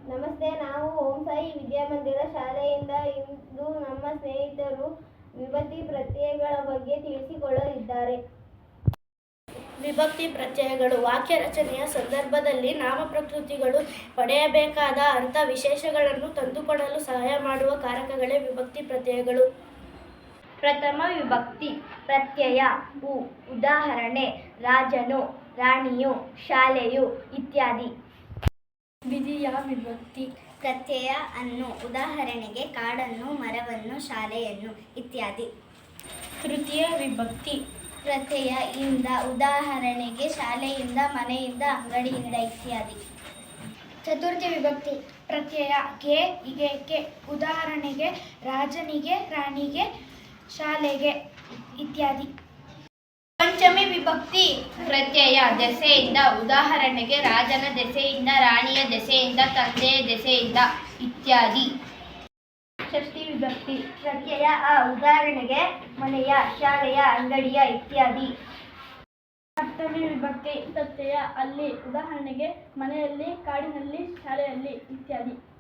ನಮಸ್ತೆ. ನಾವು ಓಂ ಸಾಯಿ ವಿದ್ಯಾಮಂದಿರ ಶಾಲೆಯಿಂದ ಇಂದು ನಮ್ಮ ಸ್ನೇಹಿತರು ವಿಭಕ್ತಿ ಪ್ರತ್ಯಯಗಳ ಬಗ್ಗೆ ತಿಳಿಸಿಕೊಳ್ಳಲಿದ್ದಾರೆ. ವಿಭಕ್ತಿ ಪ್ರತ್ಯಯಗಳು ವಾಕ್ಯ ರಚನೆಯ ಸಂದರ್ಭದಲ್ಲಿ ನಾಮಪ್ರಕೃತಿಗಳು ಪಡೆಯಬೇಕಾದ ಅರ್ಥ ವಿಶೇಷಗಳನ್ನು ತಂದುಕೊಡಲು ಸಹಾಯ ಮಾಡುವ ಕಾರಕಗಳೇ ವಿಭಕ್ತಿ ಪ್ರತ್ಯಯಗಳು. ಪ್ರಥಮ ವಿಭಕ್ತಿ ಪ್ರತ್ಯಯ ಉ. ಉದಾಹರಣೆ ರಾಜನು, ರಾಣಿಯು, ಶಾಲೆಯು ಇತ್ಯಾದಿ. ದ್ವಿತೀಯ ವಿಭಕ್ತಿ ಪ್ರತ್ಯಯ ಅನ್ನು, ಉದಾಹರಣೆಗೆ ಕಾಡನ್ನು, ಮರವನ್ನು, ಶಾಲೆಯನ್ನು ಇತ್ಯಾದಿ. ತೃತೀಯ ವಿಭಕ್ತಿ ಪ್ರತ್ಯಯ ಇಂದ, ಉದಾಹರಣೆಗೆ ಶಾಲೆಯಿಂದ, ಮನೆಯಿಂದ, ಅಂಗಡಿಯಿಂದ ಇತ್ಯಾದಿ. ಚತುರ್ಥಿ ವಿಭಕ್ತಿ ಪ್ರತ್ಯಯ ಗೆ, ಗೆ, ಉದಾಹರಣೆಗೆ ರಾಜನಿಗೆ, ರಾಣಿಗೆ, ಶಾಲೆಗೆ ಇತ್ಯಾದಿ. ಪಂಚಮಿ ವಿಭಕ್ತಿ ಪ್ರತ್ಯಯ ದೆಸೆಯಿಂದ, ಉದಾಹರಣೆಗೆ ರಾಜನ ದೆಸೆಯಿಂದ, ರಾಣಿಯ ದೆಸೆಯಿಂದ, ತಂದೆಯ ದೆಸೆಯಿಂದ ಇತ್ಯಾದಿ. ಷಷ್ಠಿ ವಿಭಕ್ತಿ ಪ್ರತ್ಯಯ ಅ, ಉದಾಹರಣೆಗೆ ಮನೆಯ, ಶಾಲೆಯ, ಅಂಗಡಿಯ ಇತ್ಯಾದಿ. ಸಪ್ತಮಿ ವಿಭಕ್ತಿ ಪ್ರತ್ಯಯ ಅಲ್ಲಿ, ಉದಾಹರಣೆಗೆ ಮನೆಯಲ್ಲಿ, ಕಾಡಿನಲ್ಲಿ, ಶಾಲೆಯಲ್ಲಿ ಇತ್ಯಾದಿ.